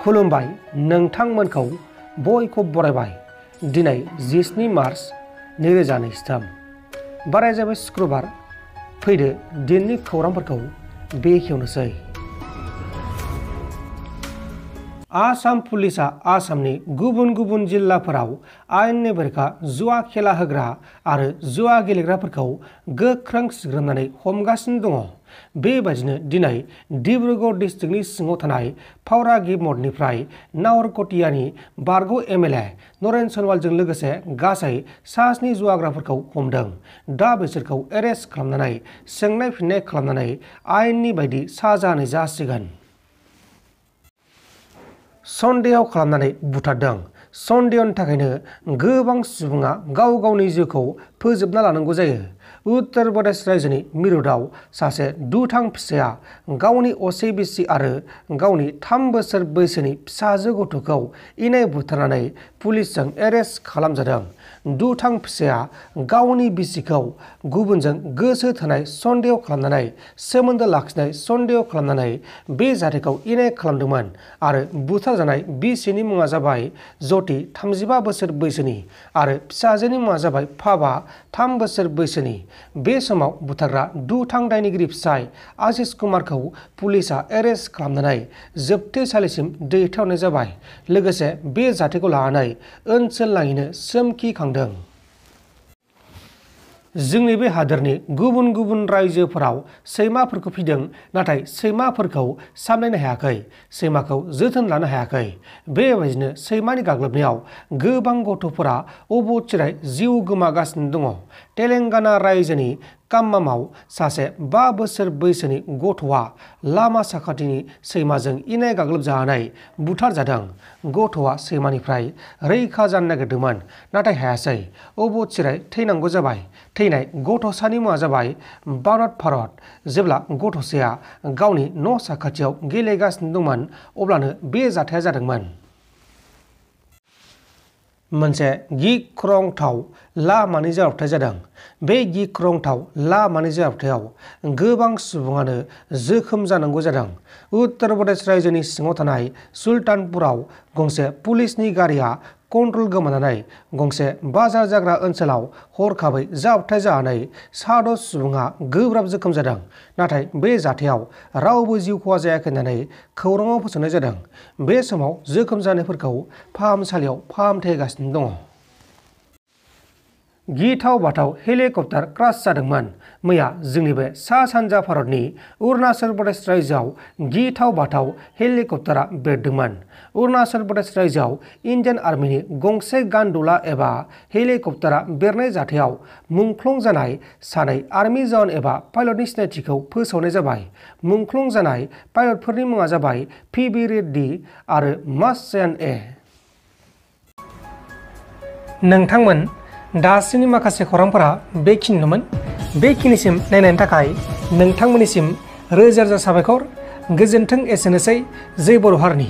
खुलुमबाय नोंथांमोनखौ बयखौ बरायबाय। दिनै 17 मार्च 2023 बाराय जाबाय शुक्रबार। फैदो दिननि खौरांफोरखौ बेखेवनोसै। आसाम पुलिसा आसामनि गुबुन गुबुन जिल्लाफोराव आयेननि बेरेखा जुवा खेला होग्रा आरो जुवा गेलेग्राफोरखौ गोख्रों सिग्रोमनानै हमगासिनो दङ। बेबायदिनो दिनै डिब्रुगड़ डिस्ट्रिक्टनि सिङाव थानाय फावरागि मठनिफ्राय नाहरकटियानि बारग' एमएलए नरेन सनवालजों लोगोसे गासै 7 जुवाग्राफोरखौ हमदों। दा बिसोरखौ एरेस्ट खालामनानै सोंनाय फिननाय खालामनानै आयेननि बायदि साजा होनाय जासिगोन। सन्देह खालामनानै बुथारदों। सन्देहनि थाखायनो गोबां सुबुङा गाव गावनि जिउखौ फोजोबना लानांगौ जायो। उत्तर प्रदेश रायजोनि मिरुताव सासे दुथां फिसाया गावनि असे बिसि आरो गावनि 3 बोसोर बैसोनि फिसाजो गथ'खौ इनाय बुथारनानै पुलिसजों एरेस्ट खालामजादों। दुथां फिसाया गावनि बिसिखौ गुबुनजों गोसो थोनाय सन्देह खालामनानै सोमोन्दो लाखिनाय सन्देह खालामनानै बे जाथायखौ इनाय खालामदोंमोन आरो बुथारजानाय बिसिनि मुङा जाबाय ज्योति 35 बोसोर बैसोनि आरो फिसाजोनि मुङा जाबाय फाबा 3 बोसोर बैसोनि। बे समाव बुथारग्रा दुथां दायनिगिरि फिसाय आशीष कुमारखौ पुलिसा एरेस्ट खालामनानै जोबथेसालिसिम दैथायहरनाय जाबाय। लोगोसे बे जाथायखौ लानानै ओनसोल नाङैनो सोमखिखांदों। जोंनि बे हादोरनि गुबुन गुबुन रायजोफोराव सैमाफोरखौ फिदों, नाथाय सैमाफोरखौ सामलायनो हायाखै, सैमाखौ जोथोन लानो हायाखै। बेबायदिनो सैमानि गाग्लोबनायाव गोबां गथ'फोरा अबथिरायै जिउ गोमागासिनो दङ। तेलेंगाना रायजोनि काम्मामाव सासे 5 बोसोर बैसोनि गथ'आ लामा साखाथिनि सैमाजों इनाय गाग्लोबजानानै बुथारजादों। गथ'आ सैमानिफ्राय रैखा जानो नागिरदोंमोन, नाथाय हायासै, अबथिरायै थैनांगौ जाबाय। थैनाय गथ'सानि मुङा जाबाय बानद भारत। जेब्ला गथ'साया गावनि न' साखाथियाव गेलेगासिनो दंमोन अब्लानो बे जाथाया जादोंमोन। मोनसे गिख्रंथाव लामानि जाब्रबथाय जादों। बे गिख्रंथाव लामानि जाब्रबथायाव गोबां सुबुङानो जोखोम जानांगौ जादों। उत्तर प्रदेश रायजोनि सिङाव थानाय सुल्तानपुराव गंसे पुलिसनि गारिया कन्ट्रल गोमानानै गंसे बाजार जाग्रा ओनसोलाव हरखाबै जाब्रबथाय जानानै 6 सुबुङा गोब्राब जोखोम जादों। नाथाय बे जाथायाव रावबो जिउ खहा जायाखै होननानै खौराङाव फोसावनाय जादों। बे समाव जोखोम जानायफोरखौ फाहामसालियाव फाहामथाय होगासिनो दङ। गिथाव बाथाव हेलिकप्टार क्रास जादोंमोन। मैया जोंनि बे सा-सानजा भारतनि अरुणाचल प्रदेश रायजोआव गिथाव बाथाव हेलिकप्टारा बेरदोंमोन। अरुणाचल प्रदेश रायजोआव इन्डियान आर्मिनि गंसे गान्दुला एबा हेलिकप्टारा बेरनाय जाथायाव मुंख्लं जानाय 2 आर्मि जवान एबा पाइलटनि सिनायथिखौ फोसावनाय जाबाय। मुंख्लं जानाय पाइलटफोरनि मुङा जाबाय PB रेड्डी आरो मास्यान ए। नोंथांमोन दासिमनि माखासे खौरांफोरा बेखिनिनोमोन। बेखिनिसिम नायनायनि थाखाय नोंथांमोननिसिम रोजा रोजा साबायखर। गोजोन्थों। एसेनोसै। जै बर' हारिनि।